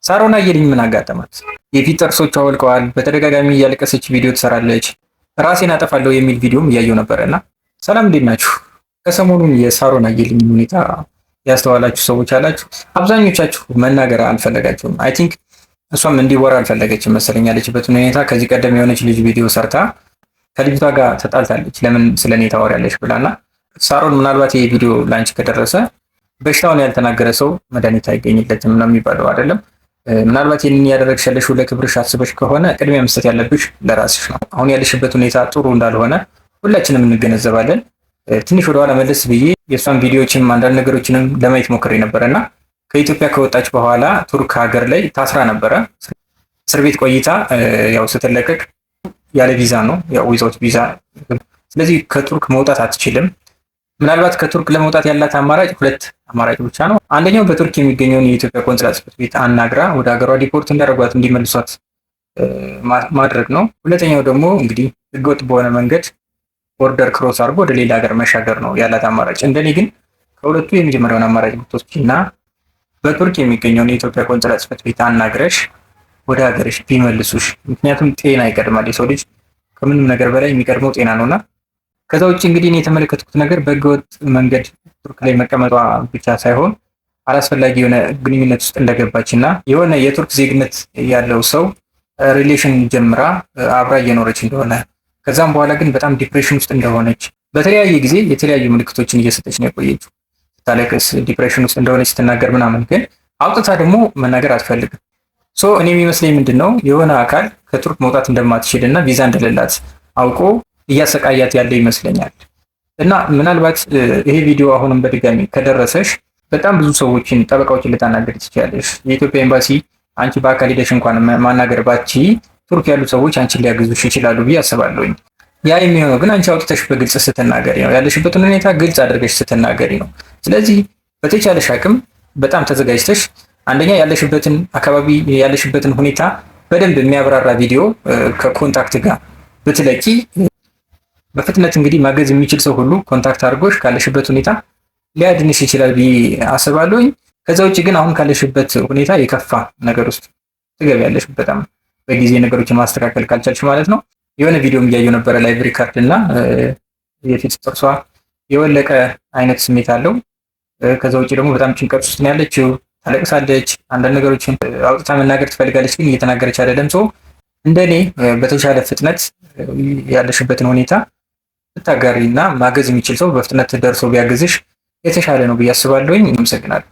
ሳሮን አየልኝ ምን አጋጠማት? የፊት ጥርሶቿ ወልቀዋል። በተደጋጋሚ እያለቀሰች ቪዲዮ ትሰራለች። ራሴን አጠፋለሁ የሚል ቪዲዮም እያየው ነበረና ሰላም እንዴት ናችሁ? ከሰሞኑን የሳሮን አየልኝ ሁኔታ ያስተዋላችሁ ሰዎች አላችሁ። አብዛኞቻችሁ መናገር አልፈለጋችሁም። አይ ቲንክ እሷም እንዲወራ አልፈለገችም መሰለኝ ያለችበትን ሁኔታ። ከዚህ ቀደም የሆነች ልጅ ቪዲዮ ሰርታ ከልጅቷ ጋር ተጣልታለች። ለምን ስለኔ ታወሪያለሽ ብላና ሳሮን ምናልባት ይሄ ቪዲዮ ላንቺ ከደረሰ በሽታውን ያልተናገረ ሰው መድኃኒት አይገኝለትም ነው የሚባለው አይደለም? ምናልባት ይህንን ያደረግሽ ያለሽው ለክብርሽ አስበሽ ከሆነ ቅድሚያ መስጠት ያለብሽ ለራስሽ ነው። አሁን ያለሽበት ሁኔታ ጥሩ እንዳልሆነ ሁላችንም እንገነዘባለን። ትንሽ ወደኋላ መለስ ብዬ የእሷን ቪዲዮዎችንም አንዳንድ ነገሮችንም ለማየት ሞክሬ ነበረ እና ከኢትዮጵያ ከወጣች በኋላ ቱርክ ሀገር ላይ ታስራ ነበረ። እስር ቤት ቆይታ ያው ስትለቀቅ ያለ ቪዛ ነው፣ ያው ዊዛውት ቪዛ። ስለዚህ ከቱርክ መውጣት አትችልም። ምናልባት ከቱርክ ለመውጣት ያላት አማራጭ ሁለት አማራጭ ብቻ ነው። አንደኛው በቱርክ የሚገኘውን የኢትዮጵያ ቆንስላ ጽሕፈት ቤት አናግራ ወደ ሀገሯ ዲፖርት እንዲያደርጓት እንዲመልሷት ማድረግ ነው። ሁለተኛው ደግሞ እንግዲህ ህገወጥ በሆነ መንገድ ቦርደር ክሮስ አድርጎ ወደ ሌላ ሀገር መሻገር ነው ያላት አማራጭ። እንደኔ ግን ከሁለቱ የመጀመሪያውን አማራጭ ብትወስጂ እና በቱርክ የሚገኘውን የኢትዮጵያ ቆንስላ ጽሕፈት ቤት አናግረሽ ወደ ሀገርሽ ቢመልሱሽ። ምክንያቱም ጤና ይቀድማል። የሰው ልጅ ከምንም ነገር በላይ የሚቀድመው ጤና ነውና። ከዛ ውጭ እንግዲህ እኔ የተመለከትኩት ነገር በህገወጥ መንገድ ቱርክ ላይ መቀመጧ ብቻ ሳይሆን አላስፈላጊ የሆነ ግንኙነት ውስጥ እንደገባች እና የሆነ የቱርክ ዜግነት ያለው ሰው ሪሌሽን ጀምራ አብራ እየኖረች እንደሆነ ከዛም በኋላ ግን በጣም ዲፕሬሽን ውስጥ እንደሆነች በተለያየ ጊዜ የተለያዩ ምልክቶችን እየሰጠች ነው የቆየችው። ስታለቅስ ዲፕሬሽን ውስጥ እንደሆነች ስትናገር ምናምን፣ ግን አውጥታ ደግሞ መናገር አትፈልግም። ሶ እኔ የሚመስለኝ ምንድን ነው የሆነ አካል ከቱርክ መውጣት እንደማትችል እና ቪዛ እንደሌላት አውቆ እያሰቃያት ያለ ይመስለኛል። እና ምናልባት ይሄ ቪዲዮ አሁንም በድጋሚ ከደረሰሽ በጣም ብዙ ሰዎችን ጠበቃዎችን ልታናገር ትችላለሽ። የኢትዮጵያ ኤምባሲ አንቺ በአካል ሄደሽ እንኳን ማናገር ባቺ ቱርክ ያሉ ሰዎች አንቺን ሊያግዙሽ ይችላሉ ብዬ አስባለሁኝ። ያ የሚሆነው ግን አንቺ አውጥተሽ በግልጽ ስትናገሪ ነው፣ ያለሽበትን ሁኔታ ግልጽ አድርገሽ ስትናገሪ ነው። ስለዚህ በተቻለሽ አቅም በጣም ተዘጋጅተሽ አንደኛ ያለሽበትን አካባቢ ያለሽበትን ሁኔታ በደንብ የሚያብራራ ቪዲዮ ከኮንታክት ጋር ብትለቂ በፍጥነት እንግዲህ ማገዝ የሚችል ሰው ሁሉ ኮንታክት አድርጎሽ ካለሽበት ሁኔታ ሊያድንሽ ይችላል ብዬ አስባለሁኝ። ከዛ ውጭ ግን አሁን ካለሽበት ሁኔታ የከፋ ነገር ውስጥ ትገቢያለሽ፣ በጣም በጊዜ ነገሮችን ማስተካከል ካልቻልሽ ማለት ነው። የሆነ ቪዲዮም እያየሁ ነበረ ላይቭ ሪካርድ እና የፊት ጥርሷ የወለቀ አይነት ስሜት አለው። ከዛ ውጭ ደግሞ በጣም ጭንቀት ውስጥ ነው ያለችው፣ ታለቅሳለች፣ አንዳንድ ነገሮችን አውጥታ መናገር ትፈልጋለች፣ ግን እየተናገረች አይደለም። ሰው እንደኔ በተሻለ ፍጥነት ያለሽበትን ሁኔታ ብታጋሪ እና ማገዝ የሚችል ሰው በፍጥነት ደርሶ ቢያግዝሽ የተሻለ ነው ብዬ አስባለሁኝ። አመሰግናለሁ።